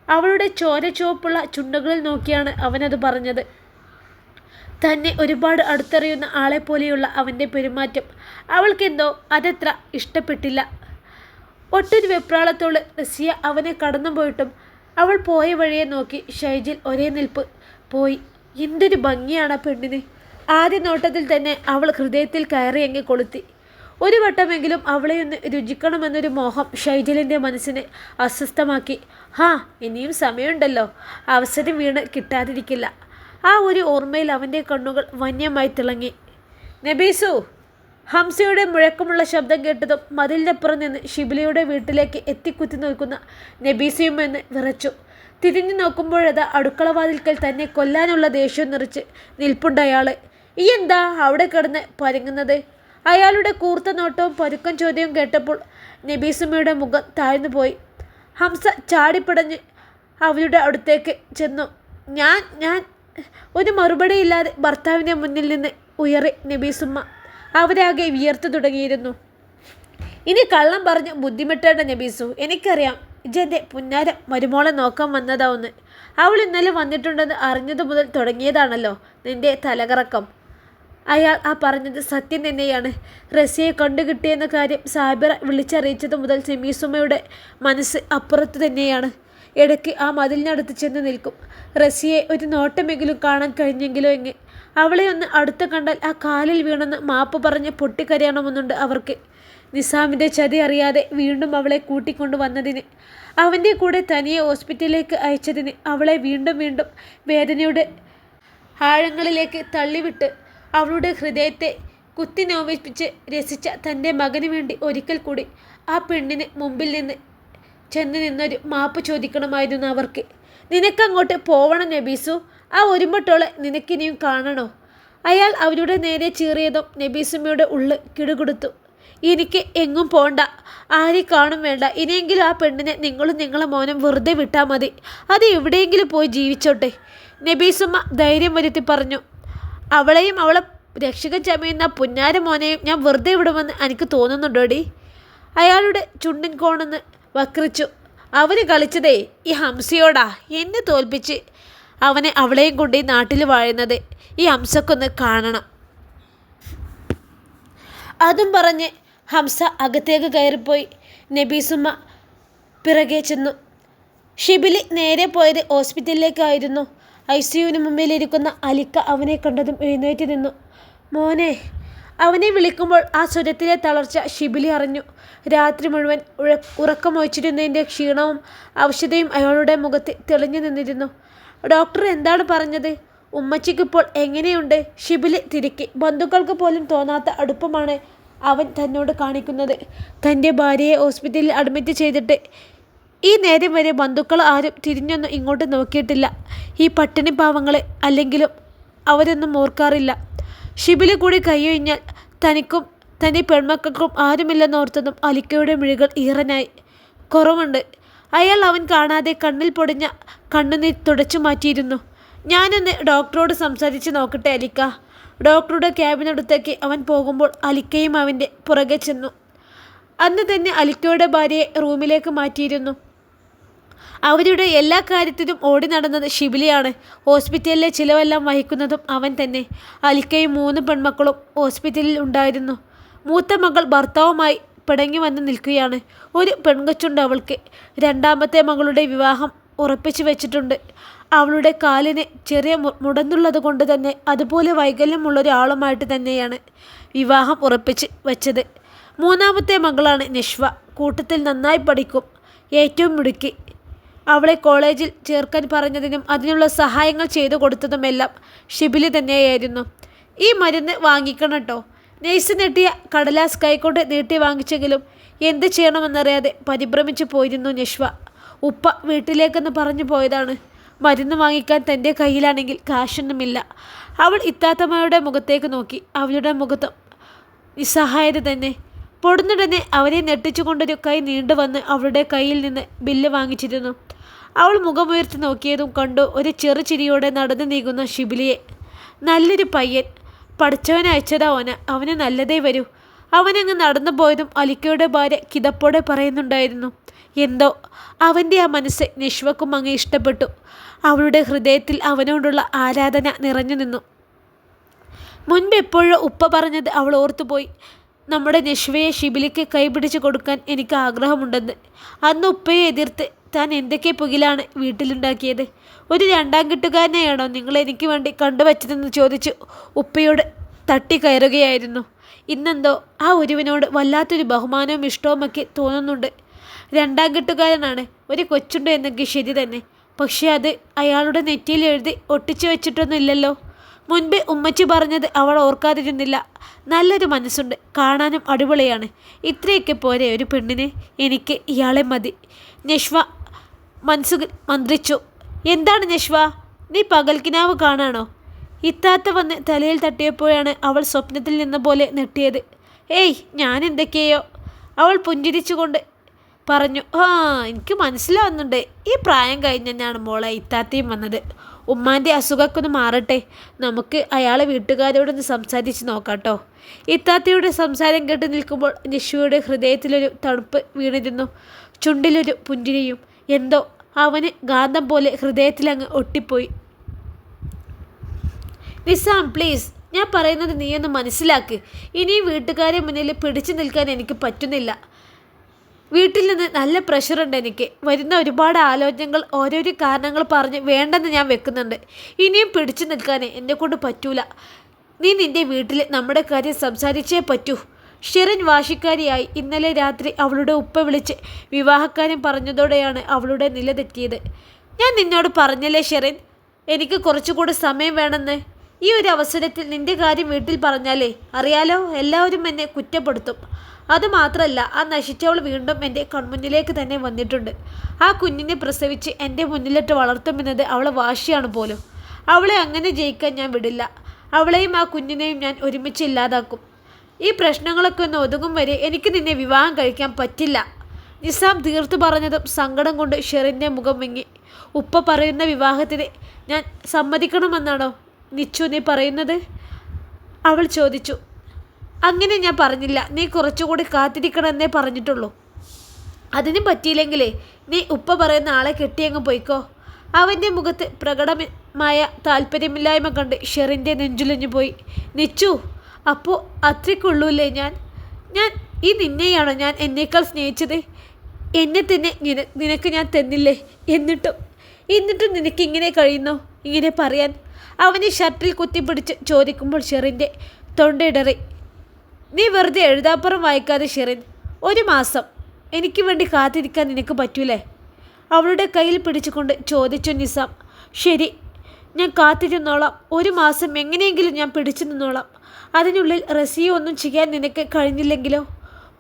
[SPEAKER 1] അവളുടെ ചോര ചുവപ്പുള്ള ചുണ്ടുകളിൽ നോക്കിയാണ് അവനത് പറഞ്ഞത്. തന്നെ ഒരുപാട് അടുത്തറിയുന്ന ആളെപ്പോലെയുള്ള അവൻ്റെ പെരുമാറ്റം അവൾക്കെന്തോ അതത്ര ഇഷ്ടപ്പെട്ടില്ല. ഒട്ടൊരു വെപ്രാളത്തോട് റസിയ അവനെ കടന്നുപോയിട്ടും അവൾ പോയ വഴിയെ നോക്കി ഷൈജിൽ ഒരേ നിൽപ്പ്. പോയി. എന്തൊരു ഭംഗിയാണ് ആ പെണ്ണിന്. ആദ്യ നോട്ടത്തിൽ തന്നെ അവൾ ഹൃദയത്തിൽ കയറിയങ്ങി കൊളുത്തി. ഒരു വട്ടമെങ്കിലും അവളെയൊന്ന് രുചിക്കണമെന്നൊരു മോഹം ഷൈജലിൻ്റെ മനസ്സിനെ അസ്വസ്ഥമാക്കി. ഇനിയും സമയമുണ്ടല്ലോ, അവസരം വീണ് കിട്ടാതിരിക്കില്ല. ആ ഒരു ഓർമ്മയിൽ അവൻ്റെ കണ്ണുകൾ വന്യമായി തിളങ്ങി. നബീസു! ഹംസയുടെ മുഴക്കമുള്ള ശബ്ദം കേട്ടതും മതിലിനപ്പുറം നിന്ന് ഷിബിലിയുടെ വീട്ടിലേക്ക് എത്തിക്കുത്തി നിൽക്കുന്ന നബീസയുമെന്ന് വിറച്ചു. തിരിഞ്ഞു നോക്കുമ്പോഴത് അടുക്കളവാതിൽക്കൽ തന്നെ കൊല്ലാനുള്ള ദേഷ്യം നിറച്ച് നിൽപ്പുണ്ടയാൾ. ഈ എന്താ അവിടെ കിടന്ന് പരുങ്ങുന്നത്? അയാളുടെ കൂർത്ത നോട്ടവും പരുക്കൻ ചോദ്യവും കേട്ടപ്പോൾ നബീസുമ്മയുടെ മുഖം താഴ്ന്നു പോയി. ഹംസ ചാടിപ്പടഞ്ഞ് അവളുടെ അടുത്തേക്ക് ചെന്നു. ഞാൻ ഒരു മറുപടിയില്ലാതെ ഭർത്താവിൻ്റെ മുന്നിൽ നിന്ന് ഉയറി നബീസുമ്മ. അവരാകെ വിയർത്തു തുടങ്ങിയിരുന്നു. ഇനി കള്ളം പറഞ്ഞ് ബുദ്ധിമുട്ടേണ്ട നബീസു, എനിക്കറിയാം ഇജൻ്റെ പുന്നാര മരുമോളെ നോക്കാൻ വന്നതാവുന്ന്. അവൾ ഇന്നലെ വന്നിട്ടുണ്ടെന്ന് അറിഞ്ഞതു മുതൽ തുടങ്ങിയതാണല്ലോ നിൻ്റെ തലകറക്കം. അയാൾ ആ പറഞ്ഞത് സത്യം തന്നെയാണ്. റസിയെ കണ്ടുകിട്ടിയെന്ന കാര്യം സാബിറ വിളിച്ചറിയിച്ചത് മുതൽ നബീസുമ്മയുടെ മനസ്സ് അപ്പുറത്ത് തന്നെയാണ്. ഇടയ്ക്ക് ആ മതിലിനടുത്ത് ചെന്ന് നിൽക്കും. റസിയെ ഒരു നോട്ടമെങ്കിലും കാണാൻ കഴിഞ്ഞെങ്കിലോ അവളെ ഒന്ന് അടുത്ത് കണ്ടാൽ ആ കാലിൽ വീണെന്ന് മാപ്പ് പറഞ്ഞ് പൊട്ടിക്കരയണമെന്നുണ്ട് അവർക്ക്. നിസാമിൻ്റെ ചതി അറിയാതെ വീണ്ടും അവളെ കൂട്ടിക്കൊണ്ടു വന്നതിന്, അവൻ്റെ കൂടെ തനിയെ ഹോസ്പിറ്റലിലേക്ക് അയച്ചതിന്, അവളെ വീണ്ടും വീണ്ടും വേദനയുടെ ആഴങ്ങളിലേക്ക് തള്ളിവിട്ട് അവളുടെ ഹൃദയത്തെ കുത്തി നോവിപ്പിച്ച് രസിച്ച തൻ്റെ മകന് വേണ്ടി ഒരിക്കൽ കൂടി ആ പെണ്ണിന് മുമ്പിൽ നിന്ന് ചെന്ന് നിന്നൊരു മാപ്പ് ചോദിക്കണമായിരുന്നു അവർക്ക്. നിനക്കങ്ങോട്ട് പോവണം നബീസു, ആ ഒരുമ്പട്ടോളെ നിനക്കിനിയും കാണണോ? അയാൾ അവരുടെ നേരെ ചീറിയതും നബീസുമ്മയുടെ ഉള്ള് കിടുകിടുത്തു. എനിക്ക് എങ്ങും പോണ്ട, ആരെ കാണും വേണ്ട. ഇനിയെങ്കിലും ആ പെണ്ണിനെ നിങ്ങളും നിങ്ങളെ മോനും വെറുതെ വിട്ടാൽ മതി. അത് എവിടെയെങ്കിലും പോയി ജീവിച്ചോട്ടെ, നബീസുമ്മ ധൈര്യം വരുത്തി പറഞ്ഞു. അവളെയും അവളെ രക്ഷകൻ ചമയുന്ന പുന്നാര മോനെയും ഞാൻ വെറുതെ വിടുമെന്ന് എനിക്ക് തോന്നുന്നുണ്ടോടി? അയാളുടെ ചുണ്ടിൻ കോണെന്ന് വക്രിച്ചു. അവന് കളിച്ചതേ ഈ ഹംസയോടാ. എന്നെ തോൽപ്പിച്ച് അവനെ അവളെയും കൊണ്ട് ഈ നാട്ടിൽ വാഴുന്നത് ഈ ഹംസക്കൊന്ന് കാണണം. അതും പറഞ്ഞ് ഹംസ അകത്തേക്ക് കയറിപ്പോയി. നബീസുമ്മ പിറകെ ചെന്നു. ഷിബിലി നേരെ പോയത് ഹോസ്പിറ്റലിലേക്കായിരുന്നു. ICUവിന് മുമ്പിലിരിക്കുന്ന അലിക്ക അവനെ കണ്ടതും എഴുന്നേറ്റ് നിന്നു. മോനെ. അവനെ വിളിക്കുമ്പോൾ ആ സ്വരത്തിലെ തളർച്ച ഷിബിലി അറിഞ്ഞു. രാത്രി മുഴുവൻ ഉറക്കമൊഴിച്ചിരുന്നതിൻ്റെ ക്ഷീണവും അവശതയും അയാളുടെ മുഖത്ത് തെളിഞ്ഞു നിന്നിരുന്നു. ഡോക്ടർ എന്താണ് പറഞ്ഞത്? ഉമ്മച്ചിക്കിപ്പോൾ എങ്ങനെയുണ്ട്? ഷിബിലി തിരുക്കി. ബന്ധുക്കൾക്ക് പോലും തോന്നാത്ത അടുപ്പമാണ് അവൻ തന്നോട് കാണിക്കുന്നത്. തൻ്റെ ഭാര്യയെ ഹോസ്പിറ്റലിൽ അഡ്മിറ്റ് ചെയ്തിട്ട് ഈ നേരം വരെ ബന്ധുക്കൾ ആരും തിരിഞ്ഞൊന്നും ഇങ്ങോട്ട് നോക്കിയിട്ടില്ല. ഈ പട്ടിണി പാവങ്ങളെ അല്ലെങ്കിലും അവരൊന്നും ഓർക്കാറില്ല. ഷിബിലി കൂടി കൈയൊഴിഞ്ഞാൽ തനിക്കും തൻ്റെ പെൺമക്കൾക്കും ആരുമില്ലെന്നോർത്തതും അലിക്കയുടെ മിഴികൾ ഈറനായി. കുറവുണ്ട്. അയാൾ അവൻ കാണാതെ കണ്ണിൽ പൊടിഞ്ഞ കണ്ണുനീർ തുടച്ചു മാറ്റിയിരുന്നു. ഞാനൊന്ന് ഡോക്ടറോട് സംസാരിച്ച് നോക്കട്ടെ അലിക്ക. ഡോക്ടറുടെ ക്യാബിനടുത്തേക്ക് അവൻ പോകുമ്പോൾ അലിക്കയും അവൻ്റെ പുറകെ ചെന്നു. അന്ന് തന്നെ അലിക്കയുടെ ഭാര്യയെ റൂമിലേക്ക് മാറ്റിയിരുന്നു. അവരുടെ എല്ലാ കാര്യത്തിനും ഓടി നടന്നത് ഷിബിലിയാണ്. ഹോസ്പിറ്റലിലെ ചിലവെല്ലാം വഹിക്കുന്നതും അവൻ തന്നെ. അലിക്കയും 3 പെൺമക്കളും ഹോസ്പിറ്റലിൽ ഉണ്ടായിരുന്നു. മൂത്ത മകൾ ഭർത്താവുമായി പിണങ്ങി വന്ന് നിൽക്കുകയാണ്. ഒരു പെൺകൊച്ചുണ്ട് അവൾക്ക്. രണ്ടാമത്തെ മകളുടെ വിവാഹം ഉറപ്പിച്ചു വെച്ചിട്ടുണ്ട്. അവളുടെ കാലിന് ചെറിയ മുടന്നുള്ളത് കൊണ്ട് തന്നെ അതുപോലെ വൈകല്യമുള്ളൊരാളുമായിട്ട് തന്നെയാണ് വിവാഹം ഉറപ്പിച്ച് വെച്ചത്. മൂന്നാമത്തെ മകളാണ് നിഷ്വ. കൂട്ടത്തിൽ നന്നായി പഠിക്കും, ഏറ്റവും മിടുക്കി. അവളെ കോളേജിൽ ചേർക്കാൻ പറഞ്ഞതിനും അതിനുള്ള സഹായങ്ങൾ ചെയ്തു കൊടുത്തതുമെല്ലാം ഷിബിലി തന്നെയായിരുന്നു. ഈ മരുന്ന് വാങ്ങിക്കണം കേട്ടോ. നേഴ്സ് നീട്ടിയ കടലാസ് കൈക്കൊണ്ട് നീട്ടി വാങ്ങിച്ചെങ്കിലും എന്ത് ചെയ്യണമെന്നറിയാതെ പരിഭ്രമിച്ചു പോയിരുന്നു നിഷ്വ. ഉപ്പ വീട്ടിലേക്കെന്ന് പറഞ്ഞു പോയതാണ്. മരുന്ന് വാങ്ങിക്കാൻ തൻ്റെ കയ്യിലാണെങ്കിൽ കാശൊന്നുമില്ല. അവൾ ഇത്താത്തമ്മയുടെ മുഖത്തേക്ക് നോക്കി. അവളുടെ മുഖത്തും നിസ്സഹായത തന്നെ. പൊടുന്നുടനെ അവരെ ഞെട്ടിച്ചുകൊണ്ടൊരു കൈ നീണ്ടുവന്ന് അവളുടെ കയ്യിൽ നിന്ന് ബില്ല് വാങ്ങിച്ചിരുന്നു. അവൾ മുഖമുയർത്തി നോക്കിയതും കണ്ടു ഒരു ചെറു ചിരിയോടെ നടന്നു നീങ്ങുന്ന ഷിബിലിയെ. നല്ലൊരു പയ്യൻ, പഠിച്ചവൻ അയച്ചതാ അവന് നല്ലതേ വരൂ. അവനങ്ങ് നടന്നു പോയതും അലിക്കയുടെ ഭാര്യ കിതപ്പോടെ പറയുന്നുണ്ടായിരുന്നു. എന്തോ അവൻ്റെ ആ മനസ്സ് നിഷ്വക്കും അങ്ങ് ഇഷ്ടപ്പെട്ടു. അവളുടെ ഹൃദയത്തിൽ അവനോടുള്ള ആരാധന നിറഞ്ഞു നിന്നു. മുൻപ് എപ്പോഴോ ഉപ്പ പറഞ്ഞത് അവൾ ഓർത്തുപോയി. നമ്മുടെ നിഷ്വയെ ഷിബിലിക്ക് കൈപിടിച്ച് കൊടുക്കാൻ എനിക്ക് ആഗ്രഹമുണ്ടെന്ന്. അന്ന് ഉപ്പയെ എതിർത്ത് താൻ എന്തൊക്കെ പുകിലാണ് വീട്ടിലുണ്ടാക്കിയത്. ഒരു 2ാം കെട്ടുകാരനെയാണോ നിങ്ങൾ എനിക്ക് വേണ്ടി കണ്ടുവച്ചതെന്ന് ചോദിച്ചു ഉപ്പയോട് തട്ടിക്കയറുകയായിരുന്നു. ഇന്നെന്തോ ആ ഒരുവനോട് വല്ലാത്തൊരു ബഹുമാനവും ഇഷ്ടവുമൊക്കെ തോന്നുന്നുണ്ട്. 2ാം കെട്ടുകാരനാണ്, ഒരു കൊച്ചുണ്ട് എന്നൊക്കെ ശരി തന്നെ. പക്ഷേ അത് അയാളുടെ നെറ്റിയിൽ എഴുതി ഒട്ടിച്ചു വെച്ചിട്ടൊന്നുമില്ലല്ലോ. മുൻപ് ഉമ്മച്ചി പറഞ്ഞത് അവൾ ഓർക്കാതിരുന്നില്ല. നല്ലൊരു മനസ്സുണ്ട്, കാണാനും അടിപൊളിയാണ്. ഇത്രയൊക്കെ പോരെ ഒരു പെണ്ണിന്? എനിക്ക് ഇയാളെ മതി. നിഷ്വ മനസ്സുകൾ മന്ത്രിച്ചു. എന്താണ് നിഷ്വ, നീ പകൽക്കിനാവ് കാണാണോ? ഇത്താത്ത വന്ന് തലയിൽ തട്ടിയപ്പോഴാണ് അവൾ സ്വപ്നത്തിൽ നിന്ന പോലെ നെട്ടിയത്. ഏയ് ഞാൻ എന്തൊക്കെയോ, അവൾ പുഞ്ചിരിച്ചുകൊണ്ട് പറഞ്ഞു. എനിക്ക് മനസ്സിലാവുന്നുണ്ട്. ഈ പ്രായം കഴിഞ്ഞാണ് മോളെ ഇത്താത്തയും വന്നത്. ഉമ്മാൻ്റെ അസുഖമൊക്കെ മാറട്ടെ, നമുക്ക് അയാളെ വീട്ടുകാരോടൊന്ന് സംസാരിച്ച് നോക്കാട്ടോ. ഇത്താത്തയുടെ സംസാരം കേട്ട് നിൽക്കുമ്പോൾ നിഷ്വയുടെ ഹൃദയത്തിലൊരു തണുപ്പ് വീണിരുന്നു. ചുണ്ടിലൊരു പുഞ്ചിരിയും. എന്തോ അവന് ഗാന്ധം പോലെ ഹൃദയത്തിലങ്ങ് ഒട്ടിപ്പോയി. നിസാം പ്ലീസ്, ഞാൻ പറയുന്നത് നീയൊന്ന് മനസ്സിലാക്ക്. ഇനിയും വീട്ടുകാരെ മുന്നിൽ പിടിച്ചു നിൽക്കാൻ എനിക്ക് പറ്റുന്നില്ല. വീട്ടിൽ നിന്ന് നല്ല പ്രഷറുണ്ട് എനിക്ക്. വരുന്ന ഒരുപാട് ആലോചനകൾ ഓരോരോ കാരണങ്ങൾ പറഞ്ഞ് വേണ്ടെന്ന് ഞാൻ വെക്കുന്നുണ്ട്. ഇനിയും പിടിച്ചു നിൽക്കാൻ എന്നെക്കൊണ്ട് പറ്റൂല. നീ നിൻ്റെ വീട്ടിൽ നമ്മുടെ കാര്യം സംസാരിച്ചേ പറ്റൂ. ഷെറിൻ വാശിക്കാരിയായി. ഇന്നലെ രാത്രി അവളുടെ ഉപ്പ വിളിച്ച് വിവാഹക്കാര്യം പറഞ്ഞതോടെയാണ് അവളുടെ നില തെറ്റിയത്. ഞാൻ നിന്നോട് പറഞ്ഞല്ലേ ഷെറിൻ, എനിക്ക് കുറച്ചുകൂടി സമയം വേണമെന്ന്. ഈ ഒരു അവസരത്തിൽ നിൻ്റെ കാര്യം വീട്ടിൽ പറഞ്ഞാലേ അറിയാലോ, എല്ലാവരും എന്നെ കുറ്റപ്പെടുത്തും. അതുമാത്രമല്ല, ആ നശിച്ചവൾ വീണ്ടും എൻ്റെ കൺമുന്നിലേക്ക് തന്നെ വന്നിട്ടുണ്ട്. ആ കുഞ്ഞിനെ പ്രസവിച്ച് എൻ്റെ മുന്നിലിട്ട് വളർത്തുമെന്നത് അവളെ വാശിയാണ് പോലും. അവളെ അങ്ങനെ ജയിക്കാൻ ഞാൻ വിടില്ല. അവളെയും ആ കുഞ്ഞിനെയും ഞാൻ ഒരുമിച്ച് ഇല്ലാതാക്കും. ഈ പ്രശ്നങ്ങളൊക്കെ ഒന്ന് ഒതുങ്ങും വരെ എനിക്ക് നിന്നെ വിവാഹം കഴിക്കാൻ പറ്റില്ല. നിസാം തീർത്തു പറഞ്ഞതും സങ്കടം കൊണ്ട് ഷെറിൻ്റെ മുഖം വിങ്ങി. ഉപ്പ പറയുന്ന വിവാഹത്തിന് ഞാൻ സമ്മതിക്കണമെന്നാണോ നിച്ചു നീ പറയുന്നത്? അവൾ ചോദിച്ചു. അങ്ങനെ ഞാൻ പറഞ്ഞില്ല. നീ കുറച്ചുകൂടി കാത്തിരിക്കണമെന്നേ പറഞ്ഞിട്ടുള്ളൂ. അതിന് പറ്റിയില്ലെങ്കിലേ നീ ഉപ്പ പറയുന്ന ആളെ കെട്ടിയങ്ങ് പോയിക്കോ. അവൻ്റെ മുഖത്ത് പ്രകടമായ താല്പര്യമില്ലായ്മ കണ്ട് ഷെറിൻ്റെ നെഞ്ചുലഞ്ഞു പോയി. നിച്ചു, അപ്പോൾ അത്രയ്ക്കുള്ളൂല്ലേ ഞാൻ ഈ നിന്നെയാണോ ഞാൻ എന്നേക്കാൾ സ്നേഹിച്ചത്? എന്നെ തന്നെ നിനക്ക് ഞാൻ തന്നില്ലേ? എന്നിട്ടും നിനക്കിങ്ങനെ കഴിയുന്നോ ഇങ്ങനെ പറയാൻ? അവനെ ഷർട്ടിൽ കുത്തിപ്പിടിച്ച് ചോദിക്കുമ്പോൾ ഷെറിൻ്റെ തൊണ്ടയിടറി. നീ വെറുതെ എഴുതാപ്പുറം വായിക്കാതെ ഷെറിൻ. 1 മാസം എനിക്ക് വേണ്ടി കാത്തിരിക്കാൻ നിനക്ക് പറ്റൂലേ? അവളുടെ കയ്യിൽ പിടിച്ചുകൊണ്ട് ചോദിച്ചു നിസാം. ശരി, ഞാൻ കാത്തിരുന്നോളാം. 1 മാസം എങ്ങനെയെങ്കിലും ഞാൻ പിടിച്ചു നിന്നോളാം. അതിനുള്ളിൽ റസിയെ ഒന്നും ചെയ്യാൻ നിനക്ക് കഴിഞ്ഞില്ലെങ്കിലോ?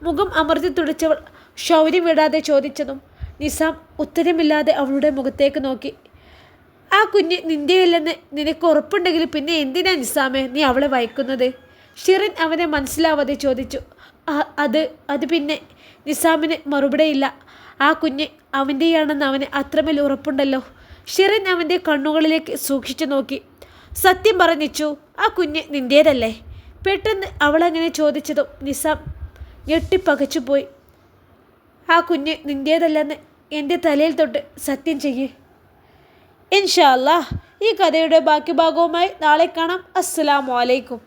[SPEAKER 1] മുഖം അമർത്തി തുടിച്ചവൾ ശൗര്യം വിടാതെ ചോദിച്ചതും നിസാം ഉത്തരമില്ലാതെ അവളുടെ മുഖത്തേക്ക് നോക്കി. ആ കുഞ്ഞ് നിൻ്റെയല്ലെന്ന് നിനക്ക് ഉറപ്പുണ്ടെങ്കിൽ പിന്നെ എന്തിനാ നിസാമേ നീ അവളെ വയ്ക്കുന്നത്? ഷെറിൻ അവനെ മനസ്സിലാവാതെ ചോദിച്ചു. അത് പിന്നെ നിസാമിന് മറുപടിയില്ല. ആ കുഞ്ഞ് അവൻ്റെയാണെന്ന് അവന് അത്രമേൽ ഉറപ്പുണ്ടല്ലോ. ഷെറിൻ അവൻ്റെ കണ്ണുകളിലേക്ക് സൂക്ഷിച്ചു നോക്കി. സത്യം പറഞ്ഞിച്ചു, ആ കുഞ്ഞ് നിൻ്റേതല്ലേ? പെട്ടെന്ന് അവളങ്ങനെ ചോദിച്ചതും നിസാം ഞെട്ടിപ്പകച്ചുപോയി. ആ കുഞ്ഞ് നിൻ്റേതല്ലെന്ന് എൻ്റെ തലയിൽ തൊട്ട് സത്യം ചെയ്യേ. ഇൻഷാ അല്ലാഹ് ഈ കഥയുടെ ബാക്കി ഭാഗവുമായി നാളെ കാണാം. അസ്സലാമു അലൈക്കും.